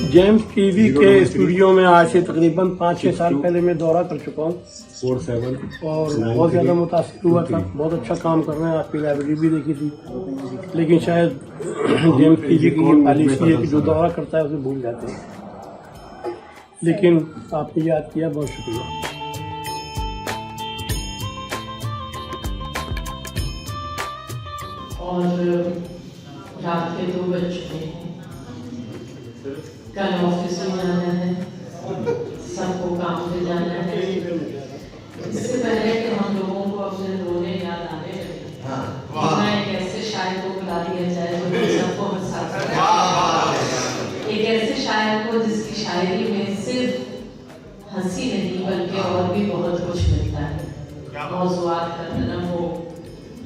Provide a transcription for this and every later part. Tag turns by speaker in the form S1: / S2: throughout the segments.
S1: James TV के studio में आज से तकरीबन 5-6 साल पहले मैं दौरा कर चुका हूँ
S2: 47
S1: और बहुत ज़्यादा मुतासिर हुआ था। बहुत अच्छा काम कर रहे हैं, आपकी लाइब्रेरी भी देखी थी, लेकिन शायद जेम्स टीवी की ये पॉलिसी है कि जो दौरा करता है उसे भूल जाते हैं। लेकिन आपने याद किया, बहुत शुक्रिया।
S3: और रात के 2 बज चुके हैं, कल ऑफिस में जाना है, सबको काम पे जाना है। इससे पहले कि हम लोगों को अपने रोने याद आने लगे, मैं एक ऐसे शायर को बुला दिया जाए जो सबको हंसा सके, एक ऐसे शायर को जिसकी शायरी में सिर्फ हंसी नहीं बल्कि और भी बहुत कुछ मिलता है। मौज़ूआत का तनव्वु,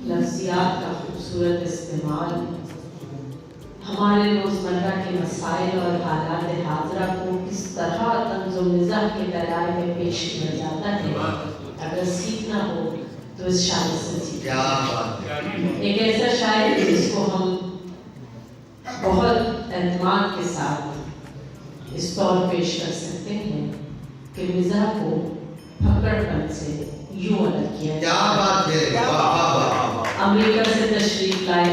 S3: लफ्ज़ियात का खूबसूरत इस्तेमाल, हमारे रोज़मर्रा के मसाइल और हालात हाज़िरा को किस तरह तंज़ो मिज़ाह के दायरे में पेश किया जाता है, अगर सीखना हो तो इस शायर से सीखें। एक ऐसा शायर जिसको हम बहुत एतमाद के साथ इस तौर पेश कर सकते हैं कि मिज़ाह को फकड़पन से यूँ अलग किया जाए। अमेरिका से तशरीफ़ लाए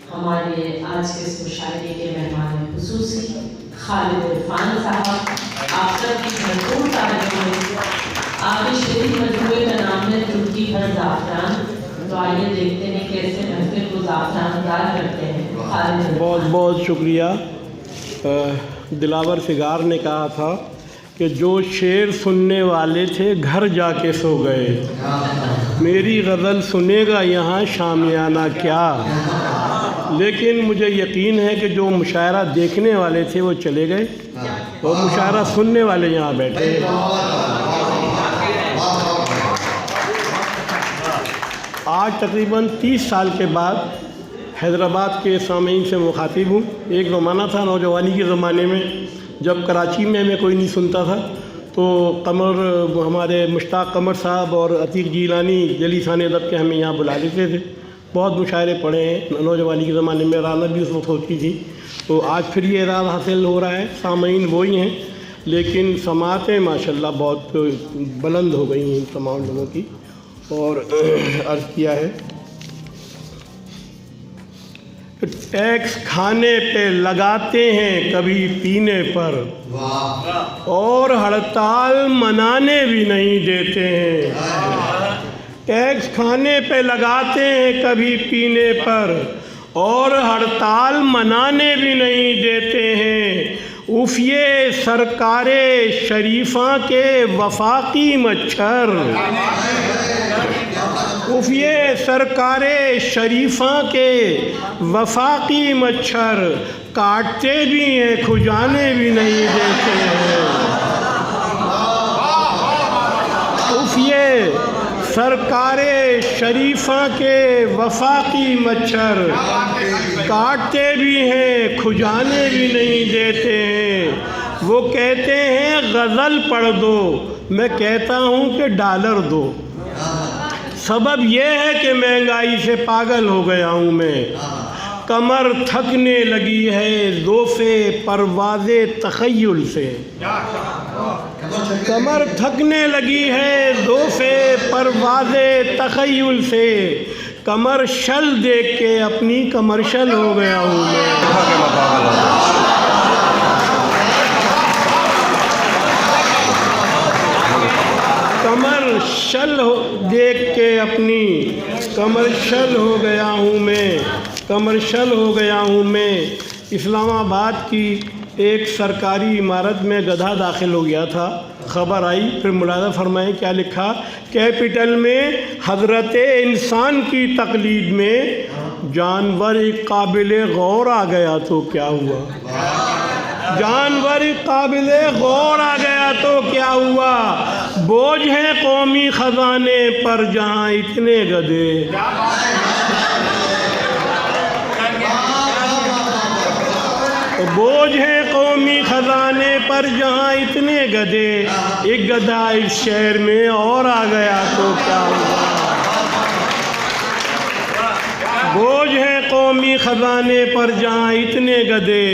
S3: हमारे आज के इस मुशायरे के मेहमान खुसूसी खालिद इरफान साहब, आप सबकी भरपूर तारीफ। आपके शरीफ मजमूए का नाम है तुर्की भर ज़ाफ़रान। तो आइए देखते हैं कैसे महफिल को ज़ाफ़रानदार करते हैं खालिद।
S1: बहुत बहुत शुक्रिया। दिलावर सिगार ने कहा था कि जो शेर सुनने वाले थे घर जाके सो गए, मेरी गज़ल सुनेगा यहाँ शामियाना क्या। लेकिन मुझे यकीन है कि जो मुशायरा देखने वाले थे वो चले गए और मुशायरा सुनने वाले यहाँ बैठे हैं। आज तकरीबन 30 साल के बाद हैदराबाद के सामीन से मुखातिब हूँ। एक ज़माना था नौजवानी के ज़माने में, जब कराची में मैं कोई नहीं सुनता था तो कमर हमारे मुश्ताक कमर साहब और अतीक जीलानी जलीसान अदब के हमें यहाँ बुला लेते थे। बहुत मुशायरे पढ़े हैं नौजवानी के ज़माने में, राना भी उस वक्त होती थी। तो आज फिर ये एराज़ हासिल हो रहा है। सामीन वही हैं लेकिन समातें माशाल्लाह बहुत बुलंद हो गई हैं तमाम लोगों की। और अर्ज़ किया है टैक्स खाने पे लगाते हैं कभी पीने पर, और हड़ताल मनाने भी नहीं देते हैं। टैक्स खाने पे लगाते हैं कभी पीने पर, और हड़ताल मनाने भी नहीं देते हैं। उफ़ ये सरकारे शरीफा के वफाकी मच्छर, उफ़ ये सरकारे शरीफा के वफाकी मच्छर, काटते भी हैं खुजाने भी नहीं देते हैं। उफ़ ये सरकारे शरीफा के वफाकी मच्छर, काटते भी हैं खुजाने भी नहीं देते हैं। वो कहते हैं गज़ल पढ़ दो, मैं कहता हूँ कि डॉलर दो। सबब यह है कि महंगाई से पागल हो गया हूँ मैं, कमर थकने लगी है ज़ोफ़े परवाज़े तख़य्युल से। कमर थकने लगी है ज़ोफ़े परवाज़े तख़य्युल से, कमर्शल देख के अपनी कमर्शल हो गया हूँ मैं। कमर्शल देख के अपनी कमर्शल हो गया हूँ मैं, कमर्शल हो गया हूँ मैं। इस्लामाबाद की एक सरकारी इमारत में गधा दाखिल हो गया था, ख़बर आई, फिर मुलाज़ा फरमाएं क्या लिखा। कैपिटल में हज़रत इंसान की तकलीद में जानवर एक काबिल गौर आ गया तो क्या हुआ। जानवर काबिल गौर आ गया तो क्या हुआ। बोझ है कौमी ख़ज़ाने पर जहाँ इतने गधे, बोझ है कौमी ख़ज़ाने पर जहाँ इतने गधे, एक गधा इस शहर में और आ गया तो क्या हुआ। बोझ है कौमी खजाने पर जहाँ इतने गधे,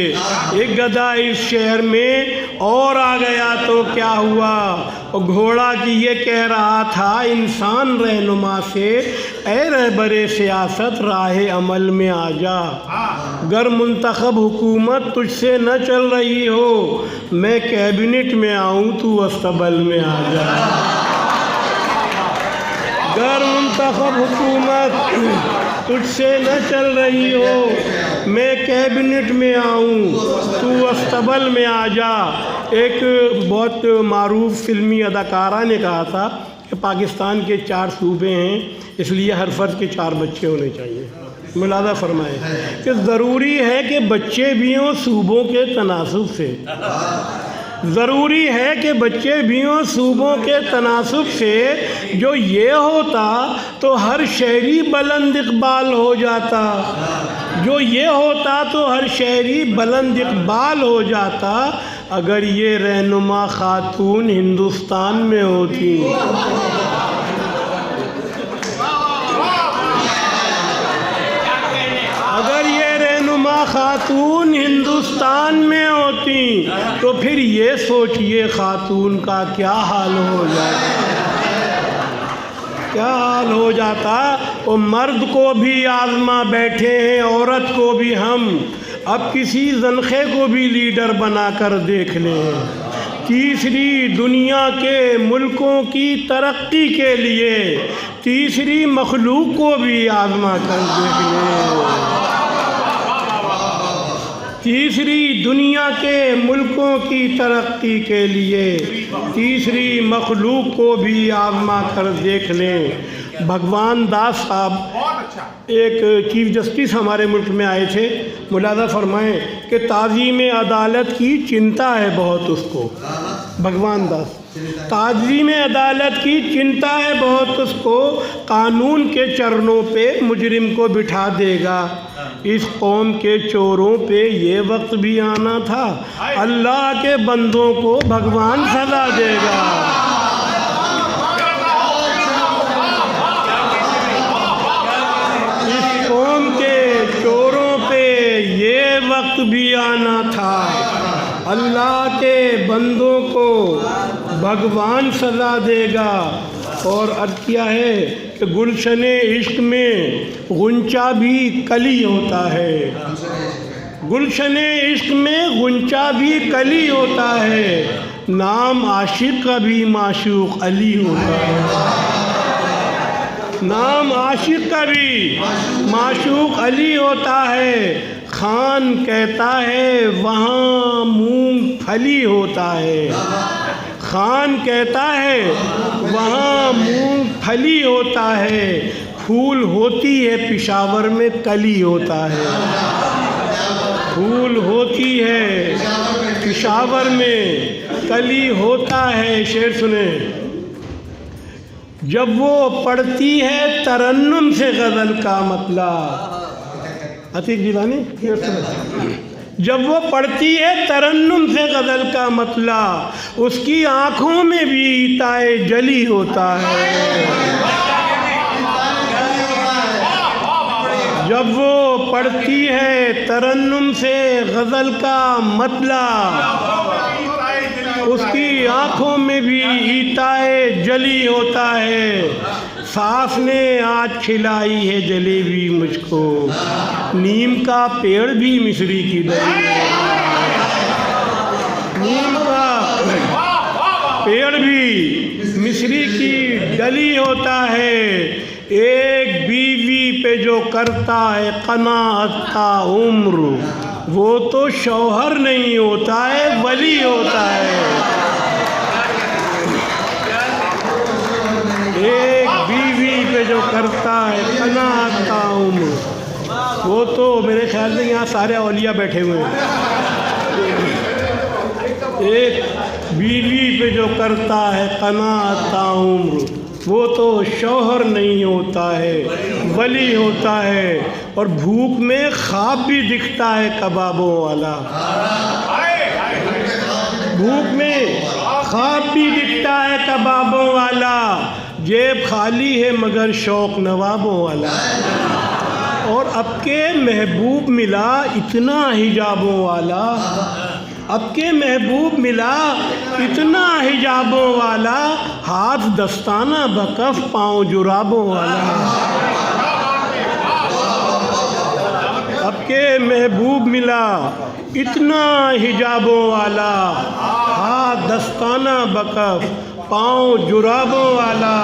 S1: एक गधा इस शहर में और आ गया तो क्या हुआ। और घोड़ा की ये कह रहा था इंसान रहनुमा से, ऐ रहबरे सियासत राह अमल में आ जा। गर मुंतखब हुकूमत तुझसे न चल रही हो, मैं कैबिनेट में आऊँ तू अस्तबल में आ जा। गर मुंतखब हुकूमत तुझसे न चल रही हो, मैं कैबिनेट में आऊँ तू अस्तबल में आ जा। एक बहुत मारूफ फिल्मी अदाकारा ने कहा था कि पाकिस्तान के 4 सूबे हैं, इसलिए हर फर्द के 4 बच्चे होने चाहिए। मुलादा फरमाए कि ज़रूरी है कि बच्चे भी हों सूबों के तनासुब से, ज़रूरी है कि बच्चे भी हों सूबों के तनासुब से। जो ये होता तो हर शहरी बुलंद इकबाल हो जाता, जो ये होता तो हर शहरी बुलंद इकबाल हो जाता, अगर ये रहनुमा खातून हिंदुस्तान में होती। अगर ये रहनुमा खातून हिंदुस्तान में होती तो फिर ये सोचिए खातून का क्या हाल हो जाता, क्या हाल हो जाता। वो मर्द को भी आजमा बैठे हैं, औरत को भी हम, अब किसी जनखे को भी लीडर बना कर देख लें। तीसरी दुनिया के मुल्कों की तरक्की के लिए तीसरी मखलूक को भी आजमा कर देख लें। तीसरी दुनिया के मुल्कों की तरक्की के लिए तीसरी मखलूक को भी आजमा कर देख लें। भगवान दास साहब एक चीफ जस्टिस हमारे मुल्क में आए थे। मुलादा फरमाएं कि ताज़ीम अदालत की चिंता है बहुत उसको। भगवान दास, ताज़ीम अदालत की चिंता है बहुत उसको, कानून के चरणों पे मुजरिम को बिठा देगा। इस कौम के चोरों पे ये वक्त भी आना था, अल्लाह के बंदों को भगवान सजा देगा। इस कौम के चोरों पे ये वक्त भी आना था, अल्लाह के बंदों को भगवान सजा देगा। और अर्ज़ किया है कि गुलशन इश्क में गुंचा भी कली होता है, गुलशन इश्क में गुंचा भी कली होता है, नाम आशिक का भी माशूक अली होता है, नाम आशिक का भी माशूक अली होता है। खान कहता है वहाँ मूंगफली होता है, खान कहता है वहाँ मूंगफली होता है, फूल होती है पेशावर में कली होता है, फूल होती है पेशावर में कली होता है। शेर सुने, जब वो पढ़ती है तरन्नुम से गज़ल का मतलब, अतीक जिलानी शेर सुने, जब वो पढ़ती है तरन्नुम से गज़ल का मतला, उसकी आँखों में भी ताए जली होता है। जब वो पढ़ती है तरन्नुम से गज़ल का मतला, उसकी आँखों में भी ईताए जली होता है। सास ने आज खिलाई है जलेबी मुझको, नीम का पेड़ भी मिस्री की डली, नीम का पेड़ भी मिस्री की डली होता है। एक बीवी पे जो करता है कनाअत का उम्र, वो तो शौहर नहीं होता है वली होता है। एक बीवी पे जो करता है कनाअत का उम्र, वो तो मेरे ख्याल से यहाँ सारे औलिया बैठे हुए हैं। एक बीवी पे जो करता है कनाअत का उम्र, वो तो शौहर नहीं होता है वली होता है। और भूख में ख्वाब भी दिखता है कबाबों वाला, भूख में ख्वाब भी दिखता है कबाबों वाला, जेब खाली है मगर शौक नवाबों वाला। और अब के महबूब मिला इतना हिजाबों वाला, अब के महबूब मिला इतना हिजाबों वाला, हाथ दस्ताना बकफ पाँव जुराबों वाला। अब के महबूब मिला इतना हिजाबों वाला, हाथ दस्ताना बकफ पाँव जुराबों वाला,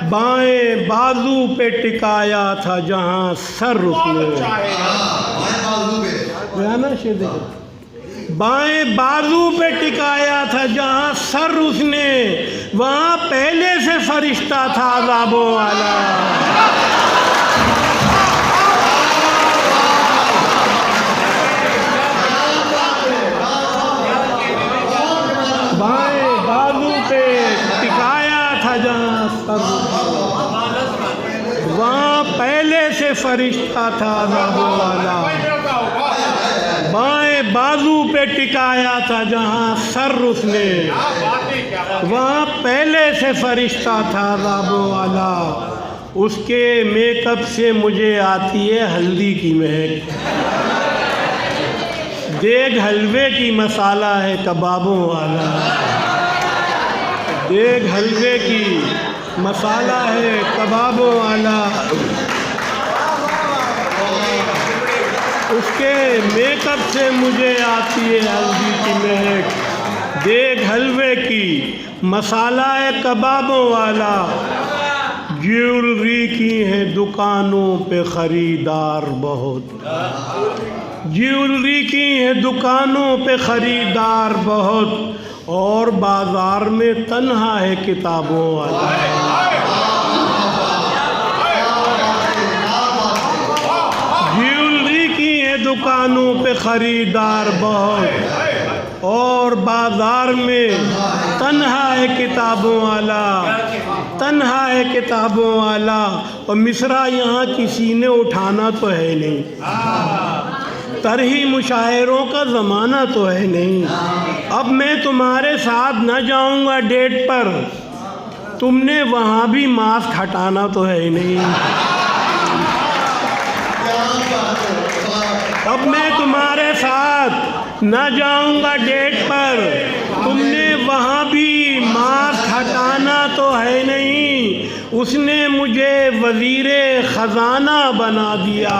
S1: बाएं बाजू पे टिकाया था जहाँ सर उसने, बाएं बाजू पे टिकाया था जहाँ सर उसने, वहाँ पहले से फरिश्ता था अज़ाबों वाला। बाएं बाजू पे टिकाया था जहाँ सर, वहाँ पहले से फरिश्ता था अज़ाबों वाला। बाएं बाजू पे टिकाया था जहाँ सर उसने, वहाँ पहले से फरिश्ता था अज़ाबों वाला। उसके मेकअप से मुझे आती है हल्दी की महक, देग हलवे की मसाला है कबाबों वाला, देग हलवे की मसाला है कबाबों वाला। उसके मेकअप से मुझे आती है हल्दी की महक, देग हलवे की मसाला है कबाबों वाला। ज्वेलरी की है दुकानों पे ख़रीदार बहुत, ज्वेलरी की है दुकानों पे ख़रीदार बहुत, और बाज़ार में तन्हा है किताबों वाला। ज्वेलरी की है दुकानों पे ख़रीदार बहुत, और बाज़ार में तन्हा है किताबों वाला, तन्हा है किताबों वाला। और मिसरा यहाँ किसी ने उठाना तो है नहीं, तरही मुशायरों का ज़माना तो है नहीं। अब मैं तुम्हारे साथ न जाऊँगा डेट पर, तुमने वहाँ भी मास्क हटाना तो है नहीं। अब मैं तुम्हारे साथ न जाऊँगा डेट पर, तुमने वहाँ भी मास्क हटाना तो है नहीं। उसने मुझे वज़ीरे ख़ज़ाना बना दिया,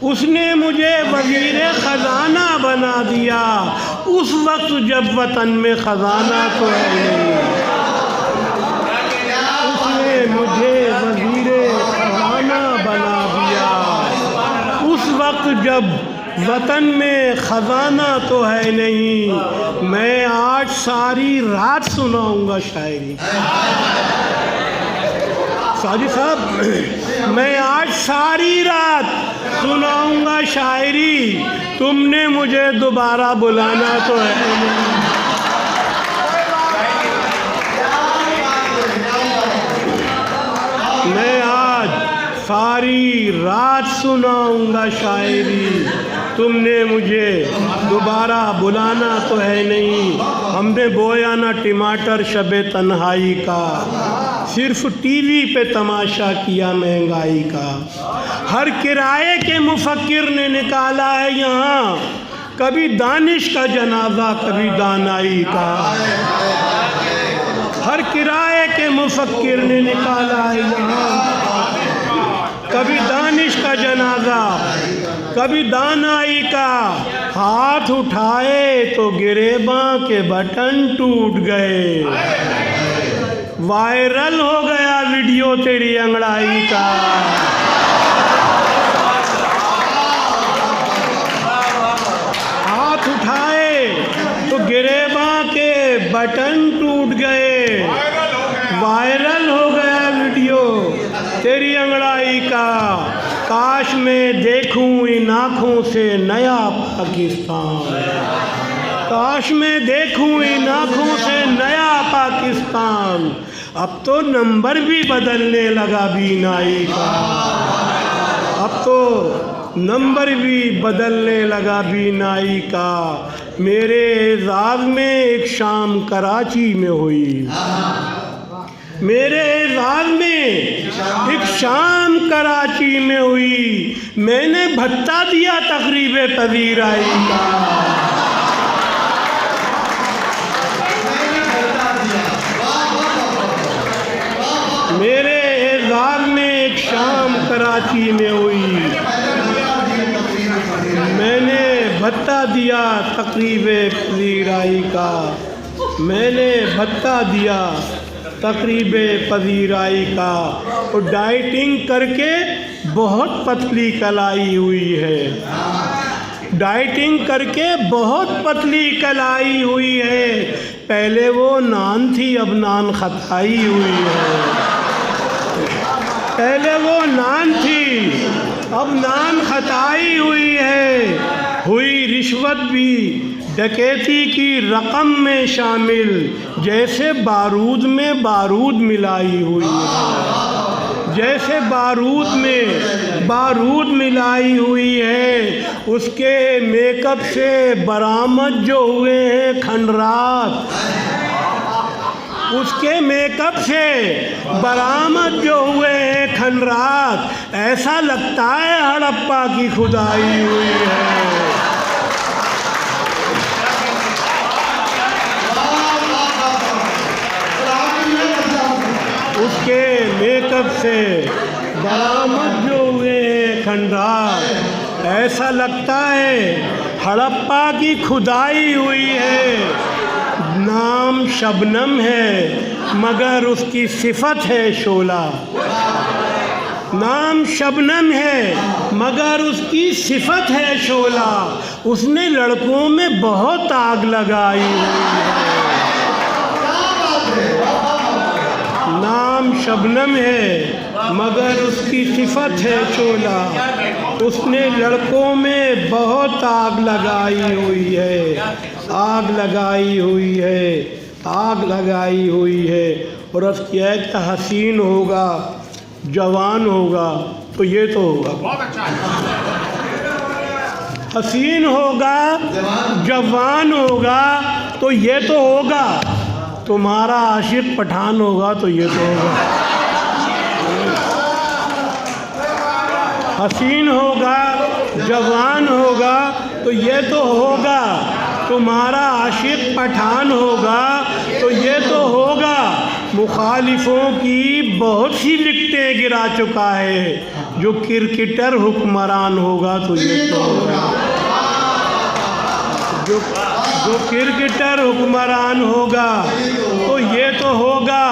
S1: उसने मुझे वज़ीरे ख़ज़ाना बना दिया, उस वक्त जब वतन में ख़ज़ाना तो है नहीं। उसने मुझे वज़ीरे ख़ज़ाना बना दिया, उस वक्त जब वतन में ख़ज़ाना तो है नहीं। मैं आज सारी रात सुनाऊंगा शायरी, साजी साहब मैं आज सारी रात सुनाऊंगा शायरी, तुमने मुझे दोबारा बुलाना तो है नहीं। मैं आज सारी रात सुनाऊंगा शायरी, तुमने मुझे दोबारा बुलाना तो है नहीं। हमने बोया ना टमाटर शबे तन्हाई का, सिर्फ टीवी पे तमाशा किया महंगाई का। हर किराए के मुफक्किर ने निकाला है यहाँ, कभी दानिश का जनाजा कभी दानाई का। हर किराए के मुफक्किर ने निकाला है यहाँ, कभी दानिश का जनाजा कभी दानाई का। हाथ उठाए तो गिरेबां के बटन टूट गए, वायरल हो गया वीडियो तेरी अंगड़ाई का। हाथ उठाए तो गिरेबां के बटन टूट गए, वायरल हो गया वीडियो तेरी अंगड़ाई का। काश मैं देखूं इन आँखों से नया पाकिस्तान, काश मैं देखूं इन आँखों से नया पाकिस्तान। अब तो नंबर भी बदलने लगा बीनाई का, अब तो नंबर भी बदलने लगा बीनाई का। मेरे एजाज़ में एक शाम कराची में हुई, मेरे एजाज में एक शाम कराची में हुई, मैंने भत्ता दिया तकरीब पजीराई का। मेरे एजाज में एक शाम कराची में हुई, मैंने भत्ता दिया तकरीब पजीराई का। मैंने भत्ता दिया तकरीब पजीराई का। और डाइटिंग करके बहुत पतली कलाई हुई है, डाइटिंग करके बहुत पतली कलाई हुई है। पहले वो नान थी, अब नान खताई हुई है। पहले वो नान थी, अब नान खताई हुई है। हुई रिश्वत भी डकैती की रकम में शामिल, जैसे बारूद में बारूद मिलाई हुई है, जैसे बारूद में बारूद मिलाई हुई है। उसके मेकअप से बरामद जो हुए हैं खंडरात, उसके मेकअप से बरामद जो हुए हैं खंडरात, ऐसा लगता है हड़प्पा की खुदाई हुई है। उसके मेकअप से बरामद जो हुए हैं खंडरात, ऐसा लगता है हड़प्पा की खुदाई हुई है। नाम शबनम है मगर उसकी सिफत है शोला। नाम शबनम है मगर उसकी सिफत है शोला। उसने लड़कों में बहुत आग लगाई हुई है। नाम शबनम है मगर उसकी सिफत है शोला। उसने लड़कों में बहुत आग लगाई हुई है, आग लगाई हुई है, आग लगाई हुई है। और अर्ज़ किया है कि हसीन होगा, जवान होगा तो ये तो होगा, बहुत अच्छा है। हसीन होगा, जवान होगा तो ये तो होगा। तुम्हारा आशिक पठान होगा तो ये तो होगा। हसीन होगा, जवान होगा तो ये तो होगा। तुम्हारा आशिक पठान होगा तो ये तो होगा। मुखालिफों की बहुत सी विकटें गिरा चुका है। जो क्रिकेटर हुक्मरान होगा तो ये तो होगा। जो क्रिकेटर हुक्मरान होगा तो ये तो होगा।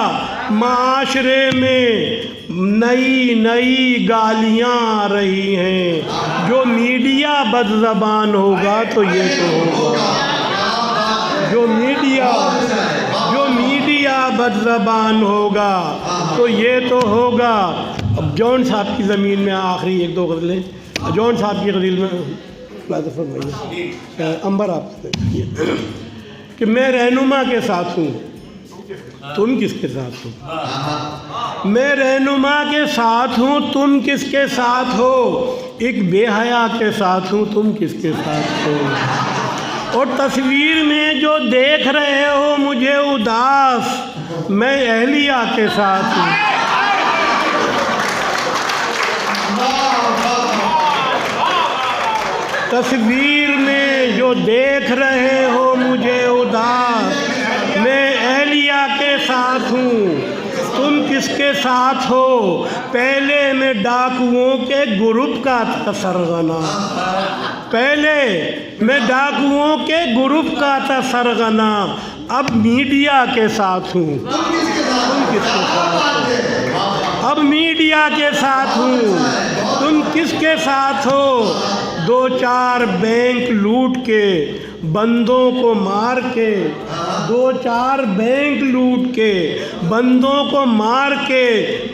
S1: माशरे में नई नई गालियाँ आ रही हैं। जो मीडिया बदज़बान होगा तो ये तो होगा। जो मीडिया बदज़बान होगा तो ये तो होगा। अब जॉन साहब की ज़मीन में आखिरी एक दो गज़लें, जॉन साहब की गज़ल में अंबर आप कि मैं रहनुमा के साथ हूँ, तुम किसके साथ हो? मैं रहनुमा के साथ हूँ, तुम किसके साथ हो? एक बेहया के साथ हूँ, तुम किसके साथ हो? और तस्वीर में जो देख रहे हो मुझे उदास, मैं अहलिया के साथ हूँ। तस्वीर में जो देख रहे हो मुझे उदास, मैं अहलिया के साथ हूँ, तुम किसके साथ हो? पहले मैं डाकुओं के ग्रुप का था सरगना, पहले मैं डाकुओं के ग्रुप का था सरगना, अब मीडिया के साथ हूँ। तुम किसके साथ हो? अब मीडिया के साथ हूँ, तुम किसके साथ हो? दो चार बैंक लूट के बंदों को मार के, दो चार बैंक लूट के बंदों को मार के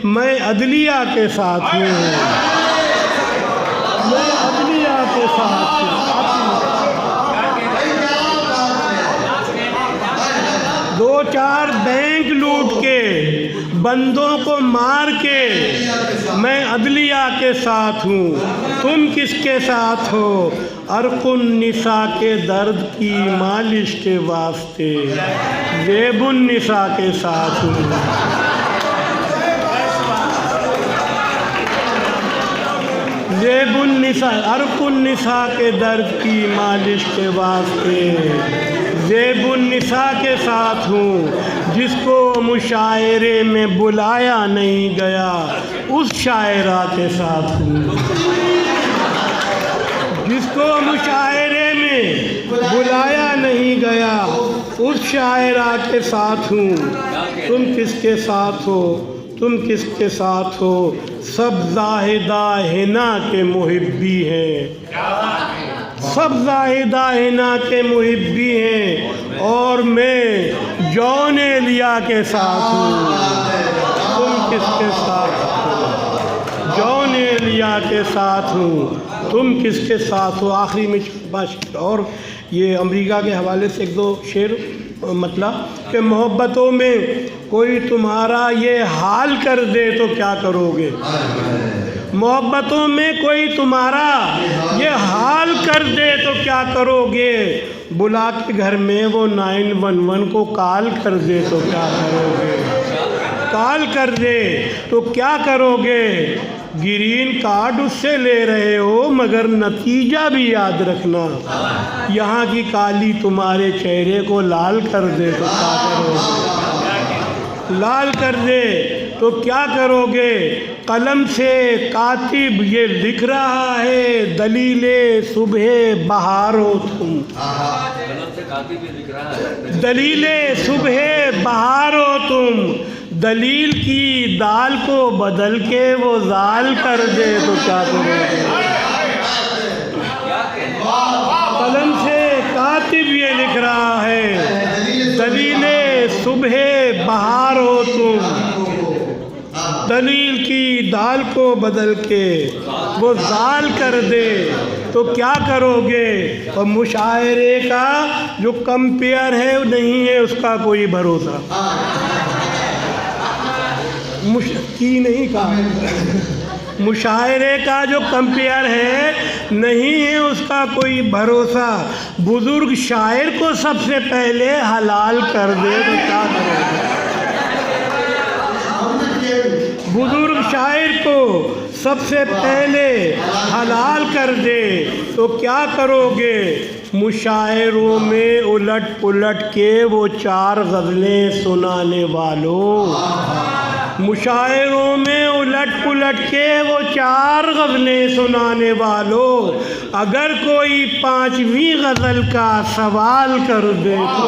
S1: मैं अदलिया के साथ हूँ। मैं अदलिया के साथ हूँ। दो चार बैंक लूट के बंदों को मार के मैं अदलिया के साथ हूँ। तुम किसके साथ हो? अरकुन निसा के दर्द की मालिश के वास्ते ज़ेबुन निसा के साथ हूँ। ज़ेबुन्निसा अर्कुन्निसा के दर्द की मालिश के वास्ते ज़ेबुन्निसा के साथ हूँ। जिसको मुशायरे में बुलाया नहीं गया उस शायरा के साथ हूँ। जिसको मुशायरे में बुलाया नहीं गया उस शायरा के साथ हूँ। तुम किसके साथ हो, तुम किसके साथ हो? सब ज़ाहिदा हिना के मुहिब्बी हैं, सब ज़ाहिदा हिना के मुहिब्बी हैं और मैं जौन एलिया के साथ हूँ। तुम किसके साथ हो? जौन एलिया के साथ हूँ। तुम किसके साथ हो? आखिरी में बस। और ये अमेरिका के हवाले से एक दो शेर मतलब कि मोहब्बतों में कोई तुम्हारा ये हाल कर दे तो क्या करोगे? मोहब्बतों में कोई तुम्हारा ये हाल कर दे तो क्या करोगे? बुला के घर में वो 911 को कॉल कर दे तो क्या करोगे? कॉल कर दे तो क्या करोगे? ग्रीन कार्ड उससे ले रहे हो मगर नतीजा भी याद रखना। यहाँ की काली तुम्हारे चेहरे को लाल कर दे तो क्या करोगे? लाल कर दे तो क्या करोगे? कलम से कातिब ये लिख रहा है दलीले सुबह बहार हो तुम। दलीले सुबह बहार हो तुम। दलील की दाल को बदल के वो जाल कर दे तो क्या करोगे? कलम से कातिब ये लिख रहा है दलीले सुबह बहार हो तुम। दलील की दाल को बदल के वो जाल कर दे तो क्या करोगे? और मुशायरे का जो कंपेयर है नहीं है उसका कोई भरोसा। की नहीं कहा, मुशायरे का जो कंपेयर है नहीं है उसका कोई भरोसा। बुजुर्ग शायर को सबसे पहले हलाल कर दे तो क्या करोगे? बुजुर्ग शायर को सबसे पहले हलाल कर दे तो क्या करोगे? मुशायरों में उलट पुलट के वो 4 गज़लें सुनाने वालों। मुशायरों में उलट पुलट के वो 4 गज़लें सुनाने वालों। अगर कोई 5वीं गज़ल का सवाल कर दे तो